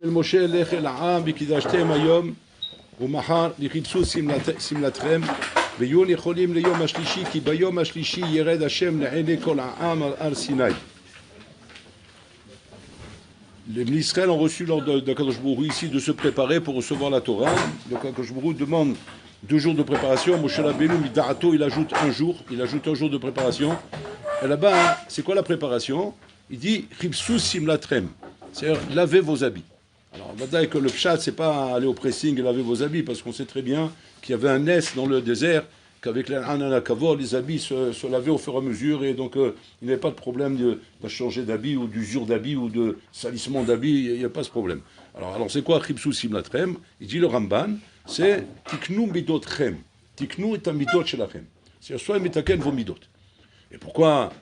משה לך אל העם וקידשתם היום ומחר לחיפשו שמלתכם ויהיו יכולים ליום השלישי כי ביום השלישי ירד השם לעיני כל העם על הר סיני. Les Israël ont reçu l'ordre d'Akadosh Baruch Hu ici de se préparer pour recevoir la Torah. Donc Akadosh Baruch Hu demande 2 jours de préparation. Moshe Rabbeinu midarato, il ajoute un jour de préparation. Et là-bas, c'est quoi la préparation? Il dit chipsou simlatrem, c'est-à-dire lavez vos habits. Alors on va dire que le pshat, c'est pas aller au pressing et laver vos habits, parce qu'on sait très bien qu'il y avait un nest dans le désert, qu'avec les ananakavor, les habits se lavaient au fur et à mesure, et donc il n'y avait pas de problème de changer d'habit, ou d'usure d'habit, ou de salissement d'habit, il n'y a pas ce problème. Alors c'est quoi chipsou simlatrem? Il dit le Ramban, c'est tiknu midot chem. Tiknu est un midot shelachem. C'est-à-dire soit metaken vos midot. Et pourquoi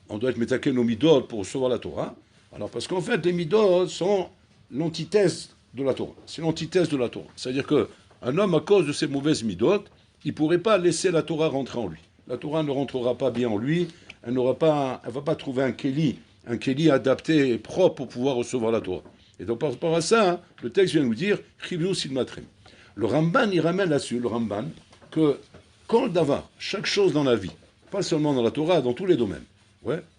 on doit être metaken aux midot pour recevoir la Torah? Alors parce qu'en fait, les midot sont l'antithèse de la Torah. C'est l'antithèse de la Torah. C'est-à-dire qu'un homme, à cause de ses mauvaises midot, il ne pourrait pas laisser la Torah rentrer en lui. La Torah ne rentrera pas bien en lui, elle ne va pas trouver un keli adapté et propre pour pouvoir recevoir la Torah. Et donc par rapport à ça, le texte vient nous dire Chivnu silmatrem. Le Ramban, il ramène là-dessus, le Ramban, que quand le davar, chaque chose dans la vie, pas seulement dans la Torah, dans tous les domaines,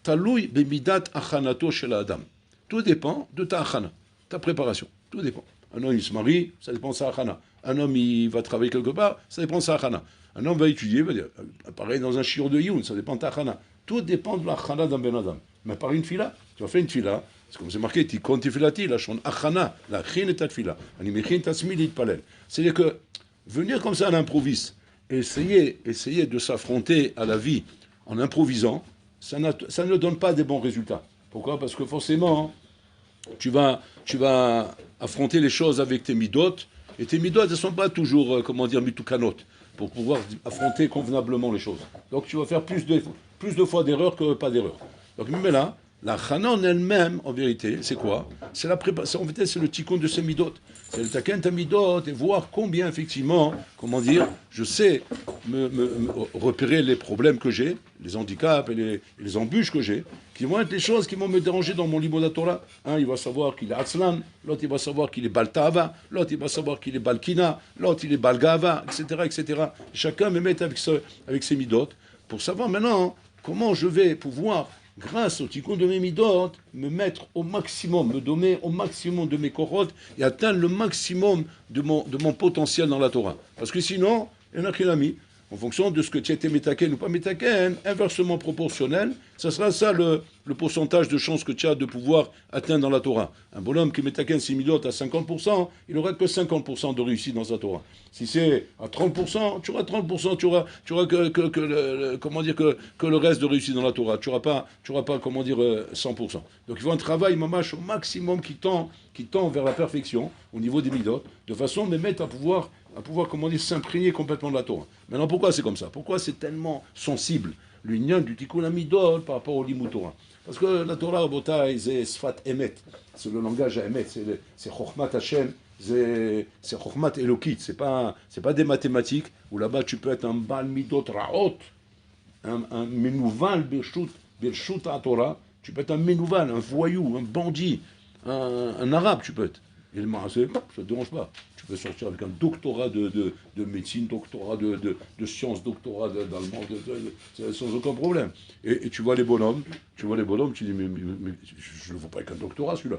Taloui bemidat achanato shel adam. Tout dépend de ta achana, ta préparation. Tout dépend. Un homme, il se marie, ça dépend de sa achana. Un homme, il va travailler quelque part, ça dépend de sa achana. Un homme va étudier, va dire, pareil dans un shiur de Youn, ça dépend de ta achana. Tout dépend de la achana d'un ben adam. Mais par une fila, tu vas faire une fila, c'est comme c'est marqué, ti konti filati, la shon achana, la chin et ta fila. Animichin tasmi litpalel. C'est-à-dire que venir comme ça à l'improviste, essayer de s'affronter à la vie en improvisant, ça ne donne pas des bons résultats. Pourquoi? Parce que forcément, tu vas affronter les choses avec tes midot, et tes midot, elles ne sont pas toujours, mitukanot, pour pouvoir affronter convenablement les choses. Donc tu vas faire plus de fois d'erreurs que pas d'erreurs. Donc même là, la chana en elle-même, en vérité, c'est quoi? C'est la préparation, en fait, c'est le tikkun de ces midot. C'est le taken ta midot et voir combien, effectivement, je sais me repérer les problèmes que j'ai, les handicaps et les embûches que j'ai, qui vont être les choses qui vont me déranger dans mon limud Torah. Un, il va savoir qu'il est Atzlan, l'autre, il va savoir qu'il est Baltava, l'autre, il va savoir qu'il est Balkina, l'autre, il est Balgava, etc. Chacun me met avec ses midot pour savoir maintenant comment je vais pouvoir, grâce au tikkun de mes midot, me mettre au maximum, me donner au maximum de mes korot et atteindre le maximum de mon potentiel dans la Torah. Parce que sinon, il y en a qui l'a mis. En fonction de ce que tu étais métaken ou pas métaken, inversement proportionnel, ça sera ça le pourcentage de chances que tu as de pouvoir atteindre dans la Torah. Un bonhomme qui est métaken 6 midot à 50%, il n'aura que 50% de réussite dans sa Torah. Si c'est à 30%, tu auras 30%, tu auras que le reste de réussite dans la Torah. Tu n'auras pas 100%. Donc il faut un travail mamash au maximum qui tend vers la perfection au niveau des midot, de façon à me mettre à pouvoir s'imprégner complètement de la Torah. Maintenant, pourquoi c'est comme ça? Pourquoi c'est tellement sensible, l'union du tikkun amidot par rapport au limud Torah? Parce que la Torah, Botaï, c'est Sfat Emet, c'est le langage à Emet, c'est Chokhmat Hashem, c'est Chokhmat Elokit, c'est pas des mathématiques, où là-bas tu peux être un Bal Midot Raot, un Menouval Birshut Torah, tu peux être un Menouval, un voyou, un bandit, un arabe, tu peux être. Et le marasé, ça ne te dérange pas. Tu peux sortir avec un doctorat de médecine, doctorat de sciences, doctorat d'allemand, sans aucun problème. Et tu vois les bonhommes, tu dis, mais je ne vois pas avec un doctorat celui-là.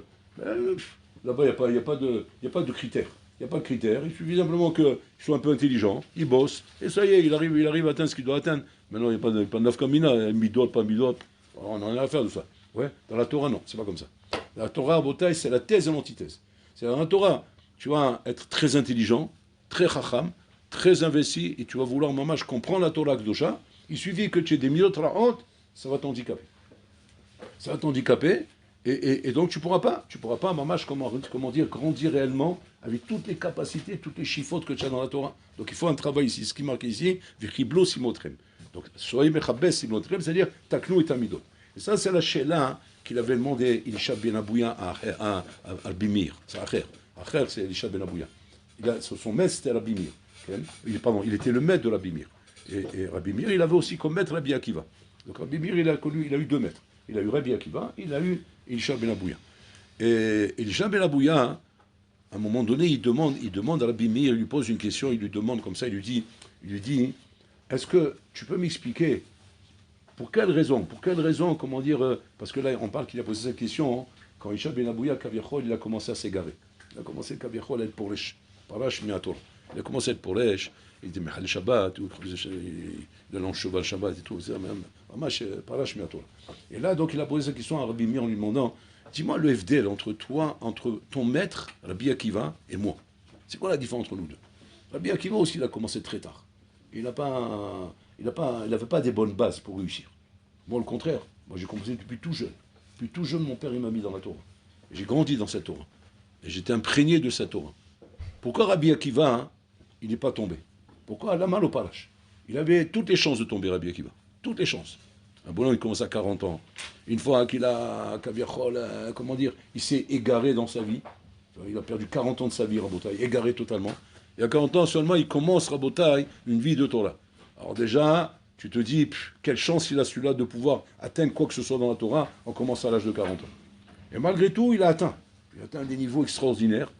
Là-bas, il n'y a pas de critères. Il n'y a pas de critères. Il suffit simplement qu'ils soient un peu intelligents, ils bossent, et ça y est, il arrive à atteindre ce qu'il doit atteindre. Maintenant, il n'y a pas de nafkamina, midot, pas midot. On n'a rien à faire de ça. Ouais. Dans la Torah, non, c'est pas comme ça. La Torah, à Botaï, c'est la thèse et l'antithèse. C'est dans la Torah, tu vas être très intelligent, très chacham, très investi, et tu vas vouloir, mamash, comprendre la Torah Kdosha. Il suffit que tu aies des midot ra'ot, ça va t'handicaper. Et donc tu pourras pas, mamash, grandir réellement avec toutes les capacités, toutes les chifotes que tu as dans la Torah. Donc il faut un travail ici, ce qui marque ici, v'chiblo simotrem. Donc soyez mechabes simotrem, c'est-à-dire taknu et tamidot. Et ça, c'est la sheila qu'il avait demandé Elisha ben Abouya à Bimir. C'est Acher. Acher, c'est Elisha ben Abouya. Son maître, c'était Rabbi Meir. Il était le maître de Rabbi Meir. Et Rabbi Meir, il avait aussi comme maître Rabbi Akiva. Donc Rabbi Meir, il a eu 2 maîtres. Il a eu Rabbi Akiva, il a eu Elisha ben Abouya. Et Jean Ben Abouya, hein, à un moment donné, il demande à Rabbi Meir, il lui pose une question, il lui demande comme ça, il lui dit, est-ce que tu peux m'expliquer pour quelle raison, comment dire, parce que là, on parle qu'il a posé cette question, hein, quand Isha Ben Abouya, Kaviachol, il a commencé à s'égarer. Il a commencé, Kaviachol, à être pourlèche. Parash miator. Il a commencé à être pourlèche. Il dit, mais le Shabbat, il lance cheval Shabbat et tout, c'est même, Parash miator. Et là, donc, il a posé cette question à Rabbi Meir en lui demandant, dis-moi le FDL entre toi, entre ton maître, Rabbi Akiva, et moi. C'est quoi la différence entre nous deux? Rabbi Akiva aussi, il a commencé très tard. Il n'avait pas des bonnes bases pour réussir. Moi, le contraire. Moi, j'ai commencé depuis tout jeune. Depuis tout jeune, mon père, il m'a mis dans la Torah. J'ai grandi dans cette Torah. Et j'étais imprégné de cette Torah. Pourquoi Rabbi Akiva, hein, il n'est pas tombé? Pourquoi la mal au Parash? Il avait toutes les chances de tomber, Rabbi Akiva. Toutes les chances. Un bonhomme, il commence à 40 ans. Une fois qu'il a, comment dire, il s'est égaré dans sa vie. Il a perdu 40 ans de sa vie, Rabotai, égaré totalement. Et à 40 ans seulement, il commence, Rabotai, une vie de Torah. Alors déjà, tu te dis, quelle chance il a celui-là de pouvoir atteindre quoi que ce soit dans la Torah en commençant à l'âge de 40 ans. Et malgré tout, il a atteint des niveaux extraordinaires,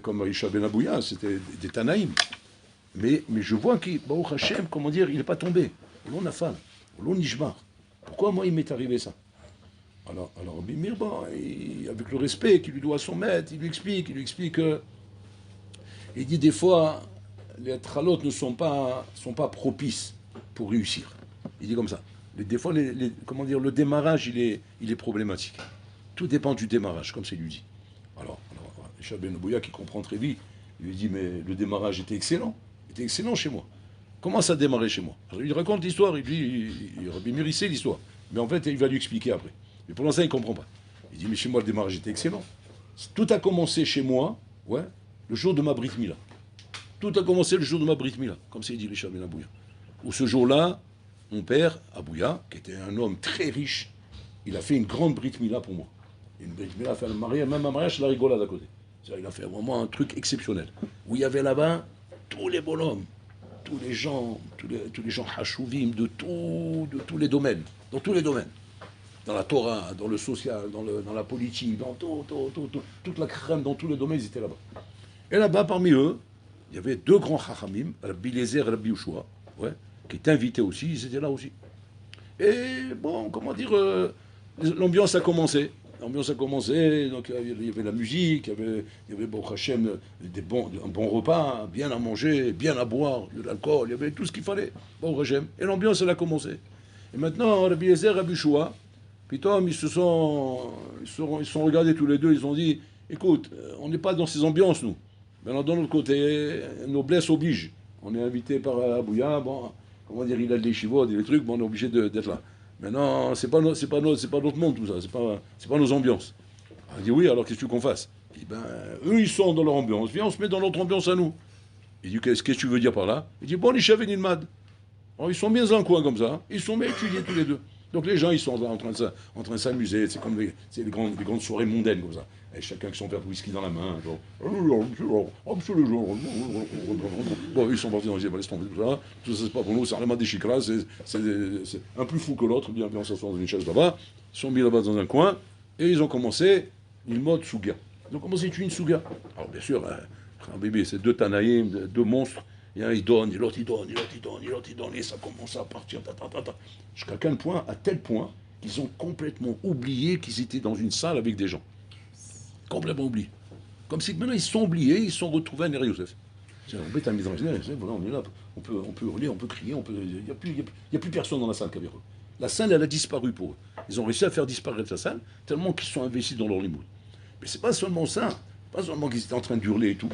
comme Isha Ben Abouya, c'était des Tanaïm. Mais je vois qu'il, Baruch Hashem, comment dire, il n'est pas tombé. L'on a faim, l'on nishbar. Pourquoi moi il m'est arrivé ça? Alors Rabbi Meir, avec le respect qu'il lui doit à son maître, il lui explique que, il dit des fois, les tralot ne sont pas propices pour réussir. Il dit comme ça. Des fois, comment dire, le démarrage, il est problématique. Tout dépend du démarrage, comme c'est lui dit. Alors Isha Ben Abouya, qui comprend très vite, il lui dit, mais le démarrage était excellent. Il était excellent chez moi. Comment ça a démarré chez moi? Alors, il raconte l'histoire, il dit, Rabbi Meir, il sait l'histoire. Mais en fait, il va lui expliquer après. Mais pour l'instant, il ne comprend pas. Il dit, mais chez moi, le démarrage était excellent. Tout a commencé chez moi, ouais, le jour de ma Brit Mila. Tout a commencé le jour de ma Brit Mila, comme c'est dit Isha Ben Abouya. Où ce jour-là, mon père, Abouya, qui était un homme très riche, il a fait une grande Brit Mila pour moi. Une Brit Mila, fait un mariage, même un mariage, c'est la rigolade à côté. Il a fait vraiment un truc exceptionnel. Où il y avait là-bas tous les bonhommes, tous les gens hachouvim de tous les domaines, dans tous les domaines. Dans la Torah, dans le social, dans la politique, dans toute la crème, dans tous les domaines, ils étaient là-bas. Et là-bas, parmi eux, il y avait deux grands chachamim, Rabbi Eliezer et Rabbi Yoshua, ouais, qui étaient invités aussi, ils étaient là aussi. Et bon, comment dire, l'ambiance a commencé. Donc il y avait la musique, il y avait Baruch Hashem, un bon repas, bien à manger, bien à boire, de l'alcool, il y avait tout ce qu'il fallait, Baruch Hashem. Et l'ambiance, elle a commencé. Et maintenant, Rabbi Eliezer et Rabbi Yoshua, Pitom, ils se sont regardés tous les deux, ils ont dit, écoute, on n'est pas dans ces ambiances, nous. Maintenant, d'un autre côté, noblesse oblige. On est invité par Abouya, bon, comment dire, il a des chivaux, des trucs, bon, on est obligé d'être là. Maintenant, c'est pas notre monde, tout ça, c'est pas nos ambiances. On dit oui, alors qu'est-ce qu'on fasse? Il dit, ben, eux, ils sont dans leur ambiance, viens, on se met dans notre ambiance à nous. Il dit, qu'est-ce que tu veux dire par là? Il dit, bon, les chefs et Nilmad. Alors, ils sont bien dans un coin comme ça, ils sont bien étudiés tous les deux. Donc les gens, ils sont là en train de s'amuser, c'est comme les grandes soirées mondaines comme ça. Et chacun avec son verre de whisky dans la main, genre, monsieur le genre, bon, ils sont partis dans les laisse tomber tout ça, c'est pas pour nous, c'est vraiment des chicras, c'est un plus fou que l'autre, bien s'asseoir dans une chaise là-bas, ils sont mis là-bas dans un coin, et ils ont commencé une mode souga. Ils ont commencé une souga. Alors bien sûr, bébé, c'est deux Tanaïm, deux monstres. Et un, il donne, et l'autre il donne, et ça commence à partir, jusqu'à tel point qu'ils ont complètement oublié qu'ils étaient dans une salle avec des gens. Complètement oublié. Comme si maintenant ils se sont oubliés, ils se sont retrouvés à Ner Yosef. Voilà, on est là, on peut hurler, on peut crier, il n'y a plus personne dans la salle qu'avec eux. La salle, elle a disparu pour eux. Ils ont réussi à faire disparaître la salle, tellement qu'ils sont investis dans leur limoud. Mais c'est pas seulement ça, pas seulement qu'ils étaient en train d'hurler et tout.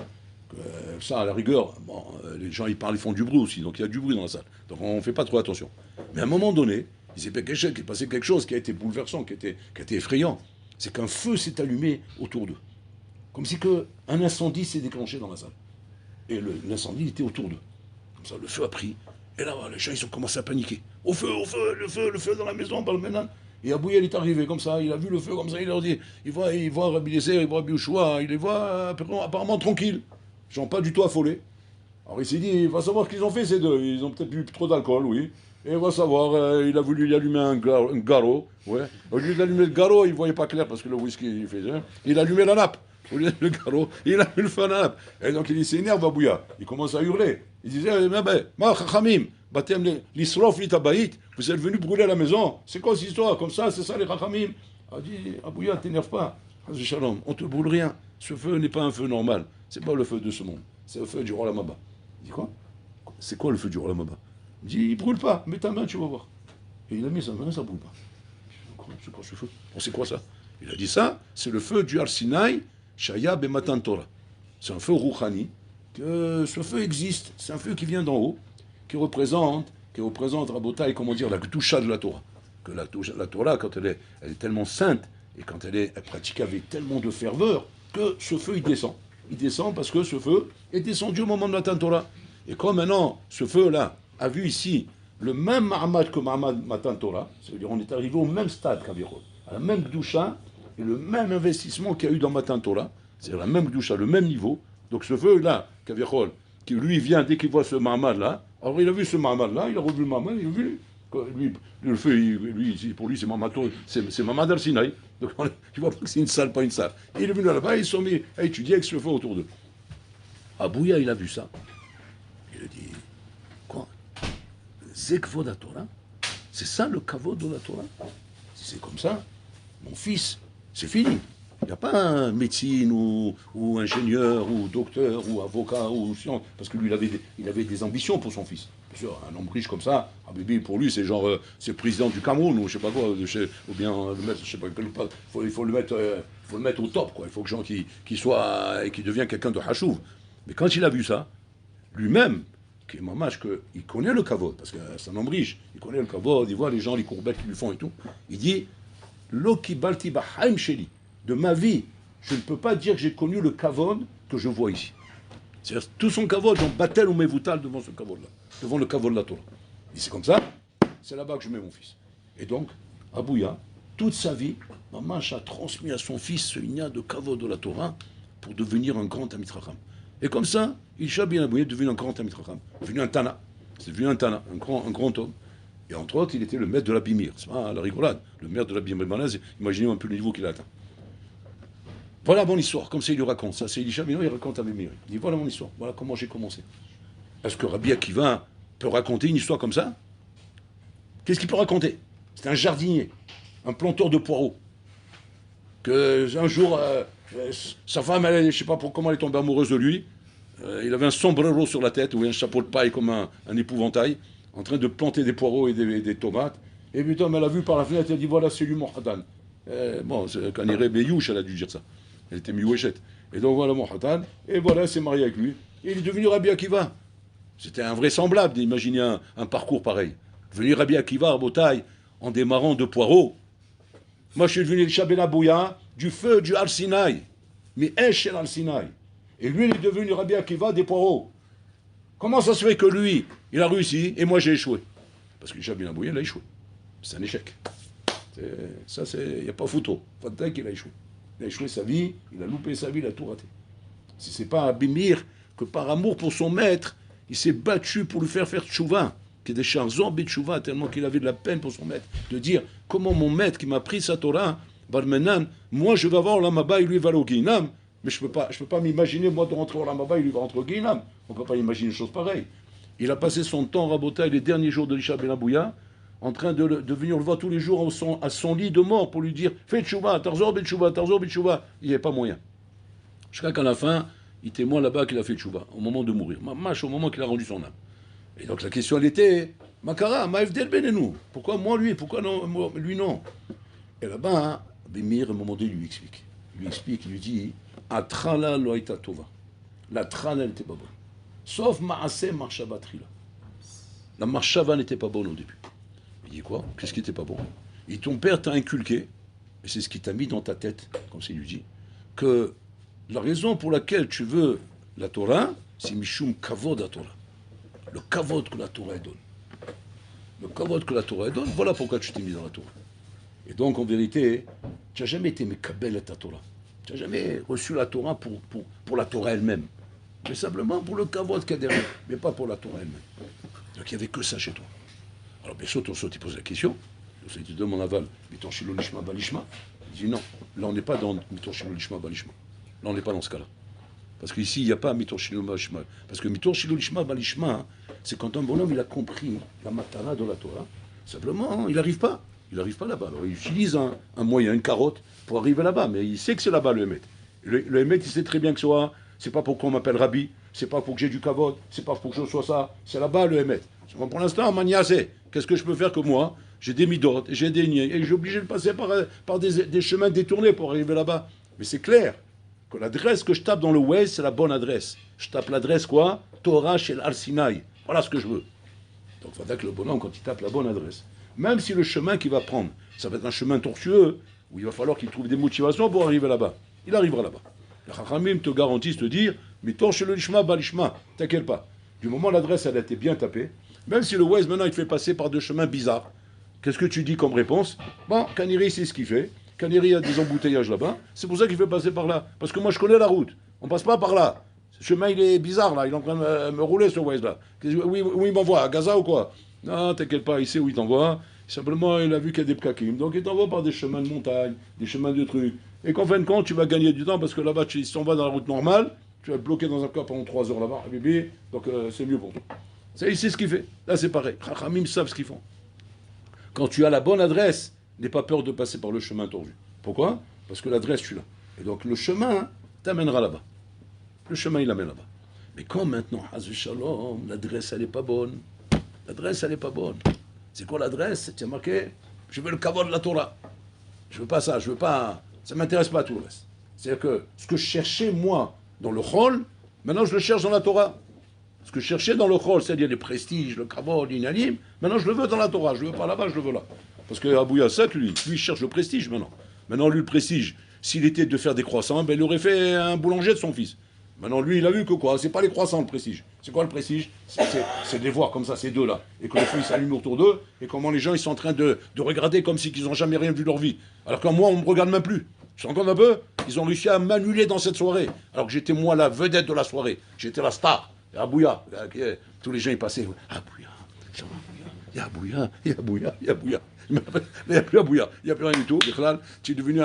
Ça, à la rigueur, bon, les gens ils parlent, ils font du bruit aussi, donc il y a du bruit dans la salle. Donc on ne fait pas trop attention. Mais à un moment donné, il s'est passé quelque chose qui a été bouleversant, qui a été effrayant. C'est qu'un feu s'est allumé autour d'eux. Comme si un incendie s'est déclenché dans la salle. Et l'incendie était autour d'eux. Comme ça, le feu a pris. Et là, les gens, ils ont commencé à paniquer. Au feu, le feu dans la maison, par le ménage. Et Abouya, il est arrivé comme ça, il a vu le feu comme ça, il leur dit, il voit Rabbi Eliezer, il voit Rabbi Yoshua, il les voit apparemment tranquilles. Ils ne sont pas du tout affolés. Alors il s'est dit, il va savoir ce qu'ils ont fait ces deux. Ils ont peut-être bu trop d'alcool, oui. Et on va savoir, il a voulu y allumer un garrot. Ouais. Au lieu d'allumer le garrot, il ne voyait pas clair parce que le whisky, il faisait. Il a allumé la nappe. Au lieu de le garrot, il a mis le feu à la nappe. Et donc il s'énerve à Bouya. Il commence à hurler. Il disait, ma chachamim, batem l'isrof li tabaït, vous êtes venu brûler la maison. C'est quoi cette histoire? Comme ça, c'est ça les chachamim. Il dit, Abouya, t'énerve pas. Shalom, on te brûle rien. Ce feu n'est pas un feu normal. C'est pas le feu de ce monde. C'est le feu du roi Lamaba. Il dit quoi? C'est quoi le feu du roi Lamaba? Il dit, il brûle pas. Mets ta main, tu vas voir. Et il a mis sa main, ça brûle pas. C'est quoi ce feu? C'est quoi ça? Il a dit ça, c'est le feu du Har Sinaï, Shaya Bematan Torah. C'est un feu rouhani, que ce feu existe. C'est un feu qui vient d'en haut, qui représente Rabotai, comment dire, la Gdusha de la Torah. Que la Torah, quand elle est tellement sainte, et quand elle est pratiquée avec tellement de ferveur, que ce feu, il descend. Il descend parce que ce feu est descendu au moment de Matan Torah. Et comme maintenant, ce feu-là a vu ici le même Mahamad que Mahamad Matan Torah, c'est-à-dire on est arrivé au même stade qu'Avirot, à la même Gdusha, et le même investissement qu'il y a eu dans Matan Torah, c'est la même Gdusha, le même niveau. Donc ce feu-là, qu'Avirot, qui lui vient dès qu'il voit ce Mahamad-là, alors il a vu ce Mahamad-là, il a revu le Mahamad, il a vu. Lui, le feu, pour lui, c'est Mahamad Al-Sinaï. Donc tu vois pas que c'est une salle, pas une salle. Et il est venu là-bas, ils se sont mis à étudier avec ce feu autour d'eux. Abouya, il a vu ça. Il a dit, quoi? C'est Kvod Torah? C'est ça le Kavod de la Torah? Si c'est comme ça, mon fils, c'est fini. Il n'y a pas un médecine ou ingénieur ou docteur ou avocat ou science, parce que lui, il avait des ambitions pour son fils. Bien sûr, un homme riche comme ça, un bébé pour lui, c'est genre, c'est le président du Cameroun ou je sais pas quoi, ou bien le mettre, je sais pas, il faut le mettre au top, quoi. Il faut que gens qui soit et qui devient quelqu'un de hachouv. Mais quand il a vu ça, lui-même, qui est mamache, il connaît le kavod, parce que c'est un homme riche, il connaît le kavod, il voit les gens, les courbettes qu'ils lui font et tout. Il dit, Lo kibalti bahaim sheli, de ma vie, je ne peux pas dire que j'ai connu le kavod que je vois ici. C'est-à-dire, tout son kavod, j'en battel ou mevoutal devant ce kavod-là, devant le kavod de la Torah. Et c'est comme ça, c'est là-bas que je mets mon fils. Et donc, Abouya, toute sa vie, mamache a transmis à son fils ce igna de kavod de la Torah pour devenir un grand Talmid Chacham. Et comme ça, Isha Ben Abouya est devenu un grand Talmid Chacham, devenu un Tana. C'est devenu un Tana, un grand homme. Et entre autres, il était le maître de la Bimir. C'est pas la rigolade. Le maître de la Bimir Banaise, imaginez un peu le niveau qu'il a atteint. Voilà mon histoire, comme ça il lui raconte. Ça, c'est Elisha Ben il raconte à Bimir. Il dit, voilà mon histoire, voilà comment j'ai commencé. Est-ce que Rabbi Akiva peut raconter une histoire comme ça? Qu'est-ce qu'il peut raconter? C'est un jardinier, un planteur de poireaux. Que un jour, sa femme, je ne sais pas comment elle est tombée amoureuse de lui. Il avait un sombrero sur la tête, ou un chapeau de paille comme un épouvantail, en train de planter des poireaux et des tomates. Et putain, elle a vu par la fenêtre, elle a dit, voilà, c'est lui mon Hatan. Bon, quand il est Rebeyouch, elle a dû dire ça. Elle était miouéchette. Et donc voilà mon Hatan, et voilà, elle s'est mariée avec lui. Et il est devenu Rabbi Akiva. C'était invraisemblable d'imaginer un parcours pareil. Devenir Rabbi Akiva à Botaï, en démarrant de poireaux. Moi, je suis devenu le Shabben Abouya du feu du Har Sinaï. Mais Esh el Har Sinaï. Et lui, il est devenu Rabbi Akiva des poireaux. Comment ça se fait que lui, il a réussi et moi j'ai échoué? Parce que le Shabben Abouya, il a échoué. C'est un échec. Il n'y a pas photo. Fatal qu'il a échoué. Il a échoué sa vie, il a loupé sa vie, il a tout raté. Si c'est pas Abimir que par amour pour son maître, il s'est battu pour lui faire tchouva, qui est des charzons tchouva, tellement qu'il avait de la peine pour son maître, de dire comment mon maître qui m'a pris sa Torah, Barmenan, moi je vais avoir l'Amaba et lui va au Guinam, mais je peux pas m'imaginer moi de rentrer au l'Amaba et lui va rentrer au Guinam. On ne peut pas imaginer une chose pareille. Il a passé son temps, Rabotai, les derniers jours de l'Isha Ben Abouya, en train de venir le voir tous les jours à son lit de mort pour lui dire fais tchouva, tarzor betchouva. Il n'y avait pas moyen. Jusqu'à qu'à la fin, il témoigne là-bas qu'il a fait tchouva, au moment de mourir. Mamash, au moment qu'il a rendu son âme. Et donc la question, elle était Makara, Maïfdel Benenou. Pourquoi moi lui? Pourquoi non, lui non? Et là-bas, Bimir, à un moment donné, il lui explique. Il lui dit Atrala loïta tova. La trala, elle n'était pas bonne. Sauf Maaseh Marshava Trila. La Marshava n'était pas bonne au début. Il dit quoi? Qu'est-ce qui n'était pas bon? Et ton père t'a inculqué, et c'est ce qui t'a mis dans ta tête, comme ça il lui dit, que la raison pour laquelle tu veux la Torah, c'est Mishum Kavod à Torah. Le Kavod que la Torah donne. Le Kavod que la Torah donne, voilà pourquoi tu t'es mis dans la Torah. Et donc en vérité, tu n'as jamais été Mekabel à ta Torah. Tu n'as jamais reçu la Torah pour la Torah elle-même. Mais simplement pour le Kavod qu'il y a derrière, mais pas pour la Torah elle-même. Donc il n'y avait que ça chez toi. Alors bien sûr, Tosot, il pose la question. Tosot, il te demande aval, Miton Shilo Lishma Balishma. Il dit non, là on n'est pas dans Miton Shilo Lishma Balishma. Là on n'est pas dans ce cas-là. Parce qu'ici, il n'y a pas Miton Shilo Balishma. Parce que Miton Shilo Lishma Balishma, c'est quand un bonhomme il a compris la matara de la Torah. Simplement, il n'arrive pas. Il n'arrive pas là-bas. Alors il utilise un moyen, une carotte, pour arriver là-bas. Mais il sait que c'est là-bas le Hémet. Le Hémet, il sait très bien que c'est pas pour qu'on m'appelle Rabbi, c'est pas pour que j'ai du kavod, c'est pas pour que je sois ça. C'est là-bas le Hémet. Pour l'instant, Maniasé, qu'est-ce que je peux faire que moi? J'ai des midot, j'ai des niais, et j'ai obligé de passer par des chemins détournés pour arriver là-bas. Mais c'est clair que l'adresse que je tape dans le Waze, c'est la bonne adresse. Je tape l'adresse quoi? Torah chez l'Arsinaï. Voilà ce que je veux. Donc il faudra que le bonhomme, quand il tape la bonne adresse, même si le chemin qu'il va prendre, ça va être un chemin tortueux, où il va falloir qu'il trouve des motivations pour arriver là-bas, il arrivera là-bas. Les Chachamim te garantissent de dire, mais torche le lishma, balishma, t'inquiète pas. Du moment où l'adresse elle a été bien tapée, même si le Waze maintenant il te fait passer par deux chemins bizarres, qu'est-ce que tu dis comme réponse? Bon, Kaniri c'est ce qu'il fait, Kaniri a des embouteillages là-bas, c'est pour ça qu'il fait passer par là. Parce que moi je connais la route, on passe pas par là. Ce chemin il est bizarre là, il est en train de me rouler ce Waze là. Où il m'envoie? À Gaza ou quoi? Non, t'inquiète pas, il sait où il t'envoie. Simplement, il a vu qu'il y a des pkakim. Donc, il t'envoie par des chemins de montagne, des chemins de trucs. Et qu'en fin de compte, tu vas gagner du temps parce que là-bas, si t'en vas dans la route normale, tu vas te bloquer dans un cas pendant 3 heures là-bas, bébé. Donc, c'est mieux pour toi. Ça, il sait ce qu'il fait. Là, c'est pareil. Chachamim savent ce qu'ils font. Quand tu as la bonne adresse, n'aie pas peur de passer par le chemin tordu. Pourquoi? Parce que l'adresse, tu l'as. Et donc, le chemin t'amènera là-bas. Le chemin, il amène là-bas. Mais quand maintenant, Hazvi Shalom, l'adresse, elle n'est pas bonne. L'adresse, elle n'est pas bonne. C'est quoi l'adresse? C'est marqué, je veux le kavod de la Torah. Je veux pas ça, je veux pas... Ça m'intéresse pas tout le reste. C'est-à-dire que ce que je cherchais, moi, dans le chol, maintenant je le cherche dans la Torah. Ce que je cherchais dans le chol, c'est-à-dire les prestiges, le kavod, l'inanim, maintenant je le veux dans la Torah. Je le veux pas là-bas, je le veux là. Parce que Abou Yassat, lui, il cherche le prestige maintenant. Maintenant, lui, le prestige, s'il était de faire des croissants, ben, il aurait fait un boulanger de son fils. Maintenant, lui, il a vu que quoi? C'est pas les croissants, le prestige. C'est quoi le prestige? C'est de les voir comme ça, ces deux-là. Et que le feu, il s'allume autour d'eux. Et comment les gens, ils sont en train de regarder comme si ils n'ont jamais rien vu de leur vie. Alors que moi, on me regarde même plus. Tu te rends compte un peu? Ils ont réussi à m'annuler dans cette soirée. Alors que j'étais, moi, la vedette de la soirée. J'étais la star. Abouya. Tous les gens, ils passaient. Abouya. Il y a Abouya. Il y a Abouya. Il y a Abouya. Mais il n'y a plus Abouya, il n'y a plus rien du tout. Tu es devenu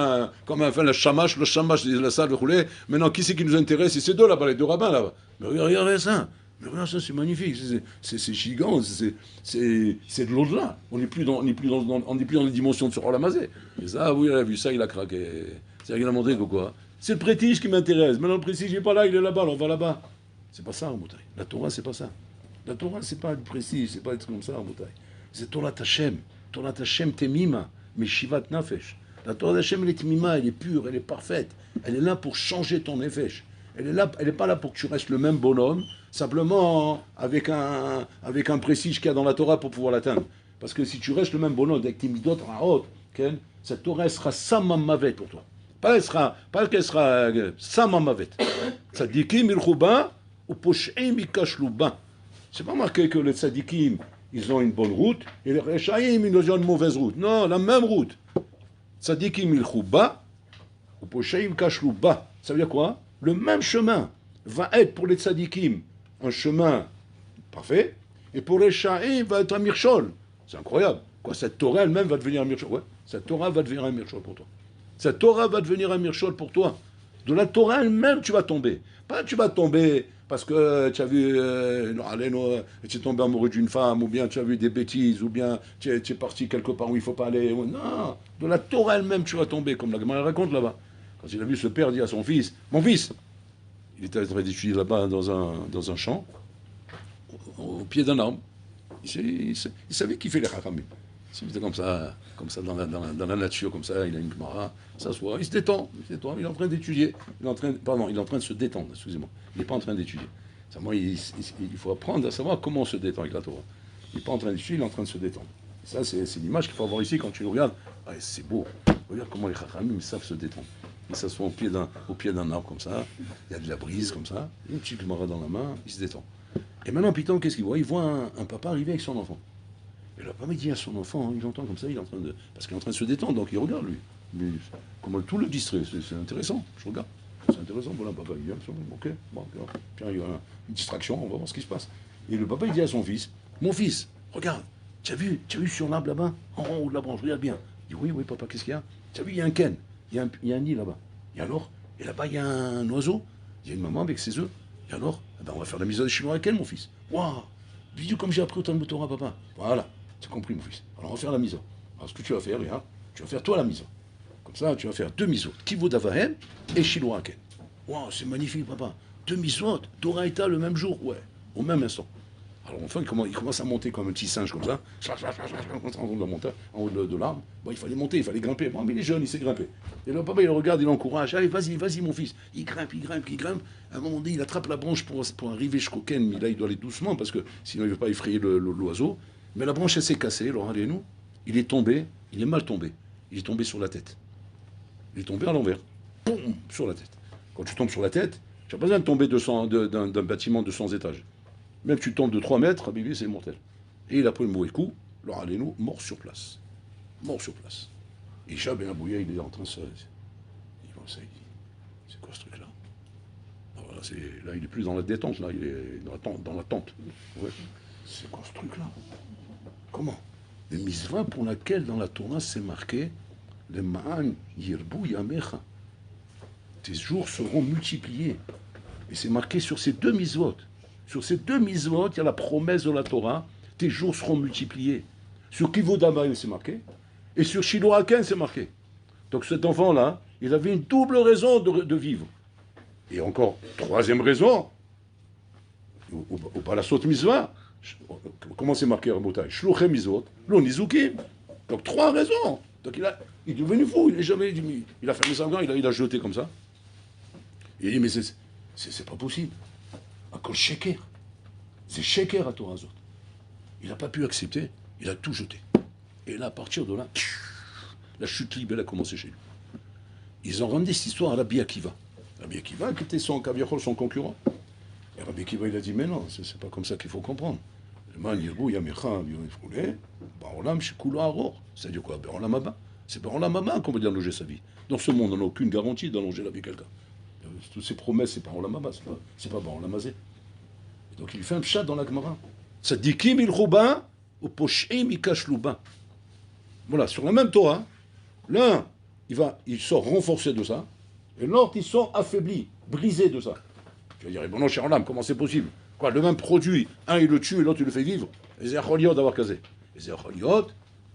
comme enfin le chamash, la salle de rouler. Maintenant, qui c'est qui nous intéresse? C'est ces deux là-bas, les deux rabbins là-bas. Mais regardez ça. Mais regarde ça, c'est magnifique. C'est gigant. C'est de l'au-delà. On n'est plus dans les dimensions de ce roi Lamazé. Et ça, oui, il a vu ça, il a craqué. C'est qu'il a montré que quoi? C'est le prestige qui m'intéresse. Maintenant, le prestige, il n'est pas là, il est là-bas, on va là-bas. C'est pas ça en Moutaï. La Torah, c'est pas ça. La Torah, c'est pas du prestige, c'est pas être comme ça en Moutaï. C'est Torah Tachem. Torah Hashem temima, mais shivat nafesh. La Torah Hashem, elle est temima, elle est pure, elle est parfaite. Elle est là pour changer ton nefesh. Elle est pas là pour que tu restes le même bonhomme, simplement avec un prestige qu'il y a dans la Torah pour pouvoir l'atteindre. Parce que si tu restes le même bonhomme avec tes midot raot, cette Torah elle sera samamavet pour toi. Pas qu'elle sera samamavet. Tzadikim ilchuba ou posheim ikashluba. C'est pas marqué que les tzadikim ils ont une bonne route, et les Rechaïm, ils ont une mauvaise route. Non, la même route. Tzadikim ilchouba, ou Poshaïm kashlouba. Ça veut dire quoi? Le même chemin va être pour les Tzadikim un chemin parfait, et pour les Rechaïm va être un mirchol. C'est incroyable. Quoi, cette Torah elle-même va devenir un mirchol. Ouais, cette Torah va devenir un mirchol pour toi. Cette Torah va devenir un mirchol pour toi. De la Torah elle-même, tu vas tomber. Pas tu vas tomber parce que tu as vu, tu es tombé amoureux d'une femme, ou bien tu as vu des bêtises, ou bien tu es parti quelque part où il ne faut pas aller. Non, de la Torah elle-même, tu vas tomber, comme la Gemara raconte là-bas. Quand il a vu ce père dire à son fils, mon fils, il était en train d'étudier là-bas dans un champ, au pied d'un arbre. Il savait qu'il fait les Chachamim. C'était comme ça dans la nature, comme ça, il a une Gemara, s'assoit, il se détend, il est en train d'étudier, il est en train de se détendre, excusez-moi, il n'est pas en train d'étudier. Il faut apprendre à savoir comment on se détend avec la Torah. Il n'est pas en train d'étudier, il est en train de se détendre. Et ça, c'est l'image qu'il faut avoir ici quand tu le regardes. Ah, c'est beau, regarde comment les Chachamim savent se détendre. Ils s'assoient au pied d'un arbre comme ça, il y a de la brise comme ça, une petite Gemara dans la main, il se détend. Et maintenant, Python, qu'est-ce qu'il voit? Il voit un papa arriver avec son enfant. Et le papa dit à son enfant, il entend comme ça, parce qu'il est en train de se détendre, donc il regarde lui. Mais comment tout le distrait, c'est intéressant, je regarde. C'est intéressant, voilà, papa, il vient, ok, bon, puis il y a une distraction, on va voir ce qui se passe. Et le papa, il dit à son fils, mon fils, regarde, tu as vu sur l'arbre là-bas, en haut de la branche, regarde bien. Il dit, oui, oui, papa, qu'est-ce qu'il y a? Tu as vu, il y a un ken, il y a un nid là-bas. Et alors? Et là-bas, il y a un oiseau, il y a une maman avec ses œufs. Et alors? Eh ben, on va faire la mise à chinois avec elle, mon fils. Waouh! Dis comme j'ai appris autant de Torah, papa. Voilà, tu as compris, mon fils. Alors, on va faire la mise. Alors, ce que tu vas faire, regarde, tu vas faire toi la mise. Comme ça, tu vas faire 2 misot, Kivod d'Avahem et Shiloh Haken. Waouh, c'est magnifique, papa. 2 misot, Torah et Ta le même jour, ouais, au même instant. Alors enfin, il commence à monter comme un petit singe comme ça, en haut de la montagne, en haut de l'arbre. Bon, il fallait monter, il fallait grimper. Bon, mais il est jeune, il sait grimper. Et là, papa, il le regarde, il l'encourage. Allez, vas-y, vas-y, mon fils. Il grimpe, il grimpe, il grimpe. À un moment donné, il attrape la branche pour arriver jusqu'au Ken, mais là, il doit aller doucement parce que sinon, il ne veut pas effrayer l'oiseau. Mais la branche, elle s'est cassée, alors allez-nous. Il est tombé, il est mal tombé. Il est tombé sur la tête. Il est tombé à l'envers. Boum, sur la tête. Quand tu tombes sur la tête, tu n'as pas besoin de tomber d'un bâtiment de 100 étages. Même tu tombes de 3 mètres, Habibi, c'est mortel. Et il a pris le mauvais coup, alors allez-nous, mort sur place. Mort sur place. Et Isha Ben Abouya, il est en train de se. Il pense, il dit, c'est quoi ce truc-là? Là, il est plus dans la détente, là, il est dans la tente. Ouais. C'est quoi ce truc-là? Comment? Les mitzvahs pour laquelle dans la Torah c'est marqué le Ma'an Yirbu Yamecha. Tes jours seront multipliés. Et c'est marqué sur ces 2 mitzvot. Sur ces 2 mitzvot, il y a la promesse de la Torah, tes jours seront multipliés. Sur Kivod Amayim, c'est marqué, et sur Shiloh Haken, c'est marqué. Donc cet enfant-là, il avait une double raison de vivre. Et encore, 3e raison, au Palasot Mitzvah, comment c'est marqué, Rabotai? Shluchem Mitzvot, lo Nizukim. Donc 3 raisons. Donc il est devenu fou, il a fermé sa main, il a jeté comme ça. Il a dit, mais c'est pas possible. À cause Sheker. C'est Sheker à Torah Zot. Il n'a pas pu accepter, il a tout jeté. Et là, à partir de là, la chute libre, elle a commencé chez lui. Ils ont ramené cette histoire à Rabbi Akiva. Rabbi Akiva, qui était son concurrent. Et Rabbi Akiva, il a dit, mais non, c'est pas comme ça qu'il faut comprendre. C'est-à-dire quoi? C'est Baolam Haba qu'on veut dire allonger sa vie. Dans ce monde, on n'a aucune garantie d'allonger la vie de quelqu'un. Toutes ces promesses, c'est Baolam Haba, c'est pas Baolam Hazé. Donc il fait un pshat dans la Gemara. Tzadikim il rouba, ou poshim il cache louba. Voilà, sur la même Torah, l'un, il sort renforcé de ça, et l'autre, il sort affaibli, brisé de ça. Tu vas dire, bon non, cher Olam, comment c'est possible? Quoi, le même produit, un il le tue et l'autre il le fait vivre. Et c'est Acholiot d'avoir casé. Et c'est Acholiot,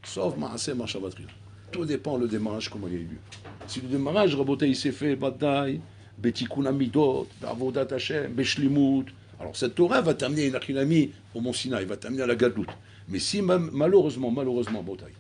sauf Maaseh Marchavatria. Tout dépend le démarrage, comment il a eu lieu. Si le démarrage, Raboté, il s'est fait, Bataille, Betikun Amidot, Bavodat Hashem, Beshlimut. Alors cette Torah va t'amener une Achilami au Mont Sinaï, va t'amener à la Gadout. Mais si malheureusement, Bataille,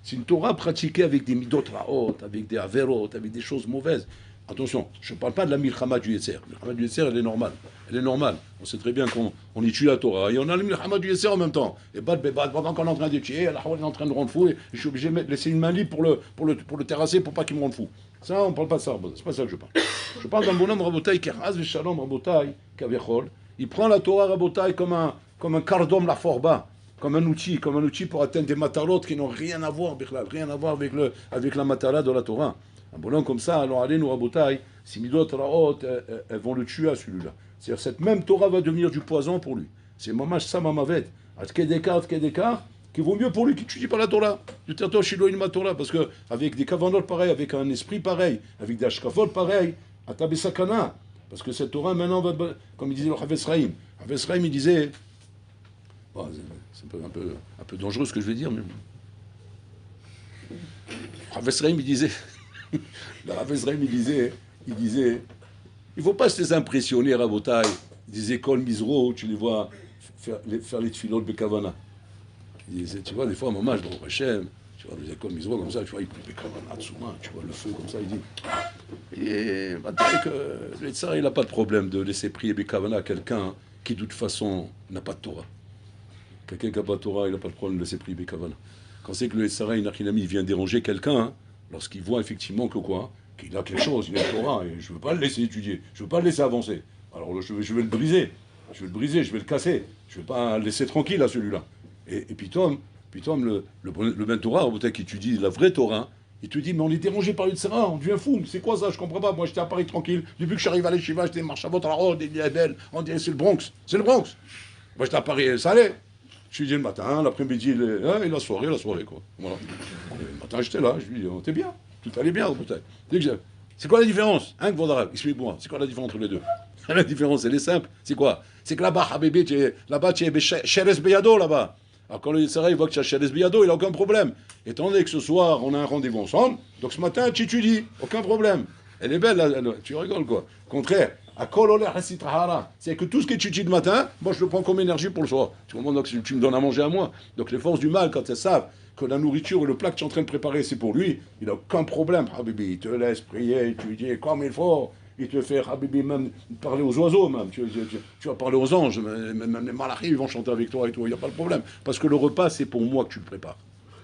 si une Torah pratiquée avec des Midot Raot, avec des Averot, avec des choses mauvaises, attention, je ne parle pas de la Milchama du Yetzer. La Milchama du Yetzer, elle est normale. Elle est normale. On sait très bien qu'on étudie la Torah. Et on a la Milchama du Yetzer en même temps. Et pendant qu'on est en train d'étudier, Allah est en train de rendre fou. Et je suis obligé de laisser une main libre pour le terrasser pour pas qu'il me rende fou. Ça, on ne parle pas de ça. C'est pas ça que je parle. Je parle d'un bonhomme Rabotai qui ras Shalom Rabotai, Kavichol. Il prend la Torah Rabotai comme un cardom la forba. Comme un outil pour atteindre des matalot qui n'ont rien à voir avec la matala de la Torah. Un bonhomme comme ça, alors allez nous rabotaille, si midot raot, elles vont le tuer à celui-là. C'est-à-dire cette même Torah va devenir du poison pour lui. C'est mamash sa mamavet. Atkedekar, qui vaut mieux pour lui qui n'étudie pas la Torah. Du terto shiloin ma Torah, parce que avec des kavanot pareils, avec un esprit pareil, avec des ashkafot pareils, atabesakana. Parce que cette Torah maintenant va, comme il disait le Havetz Chaim. Havetz Chaim il disait, bon, c'est un peu dangereux ce que je vais dire, mais Havetz Chaim il disait. Le Havetz Chaim, il disait, il ne faut pas se impressionner, Rabotai, des écoles Misro, tu les vois faire les tfilot Bekavana. Tu vois, des fois, maman, je vois Hachem, tu vois, des écoles Misro comme ça, tu vois, il coupe Bekavana, Tsuma, tu vois, le feu comme ça, il dit. Et que le Tzara, il n'a pas de problème de laisser prier Bekavana à quelqu'un qui, de toute façon, n'a pas de Torah. Quelqu'un qui n'a pas de Torah, il n'a pas de problème de laisser prier Bekavana. Quand c'est que le Tzara, il vient déranger quelqu'un, hein, lorsqu'il voit effectivement que quoi, qu'il a quelque chose, il a le Torah, et je ne veux pas le laisser étudier, je ne veux pas le laisser avancer. Alors je vais le briser, je vais le casser, je ne vais pas le laisser tranquille à celui-là. Et puis Tom, le même Torah, peut-être qu'il étudie la vraie Torah, il te dit, mais on est dérangé par le Tzara, on devient fou, c'est quoi ça, je ne comprends pas, moi j'étais à Paris tranquille, depuis que je suis arrivé à l'Eshiva, j'étais marche à votre on dit c'est le Bronx, Moi j'étais à Paris, ça allait. Je lui dis le matin, l'après-midi, et la soirée, quoi. Voilà. Et le matin, j'étais là, je lui dis, oh, t'es bien, tout allait bien, peut-être. C'est quoi la différence? Hein, Gvordarav, explique-moi, c'est quoi la différence entre les deux? La différence, elle est simple, c'est quoi? C'est que là-bas, Habibi, là-bas, tu es Sheres Beyado, là-bas. Alors quand le Yitzhara, il voit que tu as Sheres Beyado, il n'a aucun problème. Étant donné que ce soir, on a un rendez-vous ensemble, donc ce matin, tu étudies, aucun problème. Elle est belle, là, tu rigoles, quoi. Contraire. C'est que tout ce que tu étudies le matin, moi je le prends comme énergie pour le soir. Tu comprends? Donc tu me donnes à manger à moi. Donc les forces du mal, quand elles savent que la nourriture et le plat que tu es en train de préparer, c'est pour lui, il n'a aucun problème. Habibi, il te laisse prier, étudier comme il faut. Il te fait, Habibi, même parler aux oiseaux, même. Tu vas parler aux anges, même les malachis, ils vont chanter avec toi et tout. Il n'y a pas de problème. Parce que le repas, c'est pour moi que tu le prépares.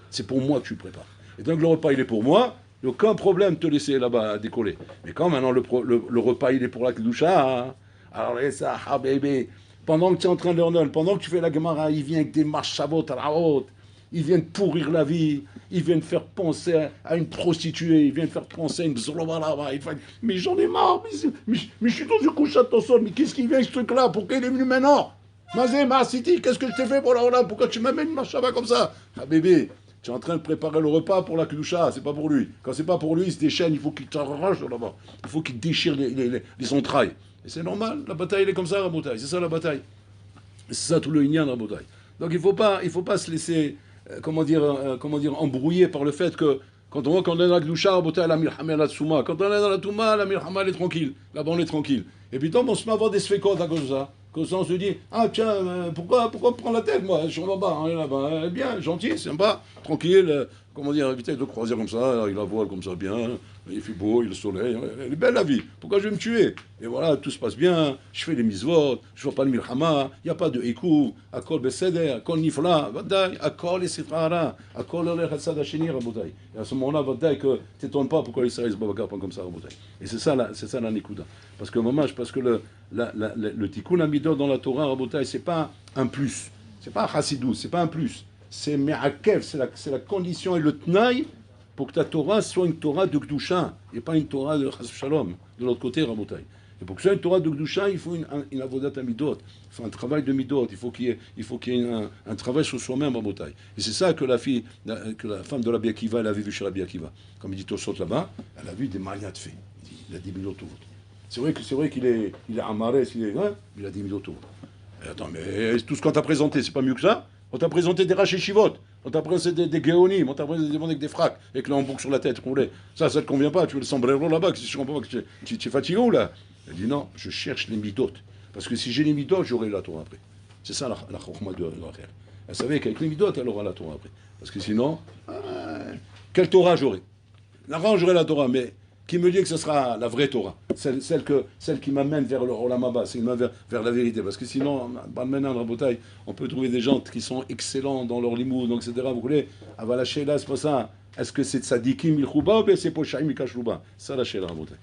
C'est pour moi que tu le prépares. Et donc le repas, il est pour moi. Il n'y a aucun problème de te laisser là-bas décoller. Mais quand maintenant le repas il est pour la Kedusha, hein, alors ça, bébé, pendant que tu es en train de leur donner, pendant que tu fais la Gemara, il vient avec des marchavot à la haute, il vient de pourrir la vie, il vient de faire penser à une prostituée, il vient de faire penser à une bzolova là-bas, mais j'en ai marre, mais je suis dans une couche à ton sol, mais qu'est-ce qui vient avec ce truc-là? Pourquoi il est venu maintenant? Mazé, City, qu'est-ce que je t'ai fait pour la Hollande? Pourquoi tu m'amènes une marchava comme ça? Ah bébé, tu es en train de préparer le repas pour la Kedusha, c'est pas pour lui. Quand c'est pas pour lui, il se déchaîne, il faut qu'il t'arrache là-bas. Il faut qu'il déchire les entrailles. Et c'est normal, la bataille elle est comme ça, Rabotaï. C'est ça la bataille. C'est ça tout le Inyan, Rabotaï. Donc il faut pas se laisser, comment dire, embrouiller par le fait que quand on est dans la Kedusha, Rabotaï, la Milhama, la Tsouma. Quand on est dans la Touma, la Milhama, elle est tranquille. Là-bas, on est tranquille. Et puis, on se met à avoir des sfekot à cause de ça. Comme ça, on se dit, ah tiens, pourquoi me prendre la tête, moi? Je suis là-bas, on est là-bas. Bien, gentil, sympa, tranquille, comment dire, vitesse de croisière comme ça, il la voile comme ça, bien, il fait beau, il y a le soleil, elle est belle la vie. Pourquoi je vais me tuer? Et voilà, tout se passe bien, je fais les misvot, je ne vois pas le milhama, il n'y a pas de ékou, akol beseder, akol nifla, vadaï, akol et sifrara, akol olech hatzad hasheni, rabotai. Et à ce moment-là, vadaï, que t'étonnes pas pourquoi Israël se babaka pas comme ça, rabotai. Et c'est ça la nikuda. Parce que le tikkun amidot dans la Torah, rabotai, c'est pas un plus, c'est pas un chassidou, c'est pas un plus. C'est me'akev, c'est la condition et le tnaï pour que ta Torah soit une Torah de Kedusha et pas une Torah de Chas Shalom, de l'autre côté, Rabotai. Et pour que ce soit une Torah de Kedusha, il faut une avodat amidot, il faut un travail de midot, il faut qu'il y ait un travail sur soi-même, Rabotai. Et c'est ça que la femme de Rabbi Akiva, elle avait vu chez Rabbi Akiva. Comme il dit Tosot là-bas, elle a vu des marias de fées. Il a 10 000 autos. C'est vrai qu'il est amaré, il a 10 000 autos. Attends, mais tout ce qu'on t'a présenté, c'est pas mieux que ça? On t'a présenté des racheshivot, on t'a présenté des géonim, on t'a présenté des gens avec des fracs, avec le hambourg sur la tête, roulé. Ça te convient pas, tu veux le sombrero là-bas, je comprends pas que tu es fatigué ou là? Elle dit non, je cherche les midot. Parce que si j'ai les midot, j'aurai la Torah après. C'est ça la chokhma de Rachel. Elle savait qu'avec les midot, elle aura la Torah après. Parce que sinon, quelle Torah j'aurai? Là, j'aurai la Torah, mais qui me dit que ce sera la vraie Torah, celle qui m'amène vers le Olam Haba, celle qui m'amène vers la vérité. Parce que sinon, maintenant, Rabotai, on peut trouver des gens qui sont excellents dans leur limoud, etc. Vous voulez, Avalaché là, c'est pas ça. Est-ce que c'est Tzadikim Ilchouba ou bien c'est Pochaim Ikashlouba? Ça, la Sheila, Rabotai.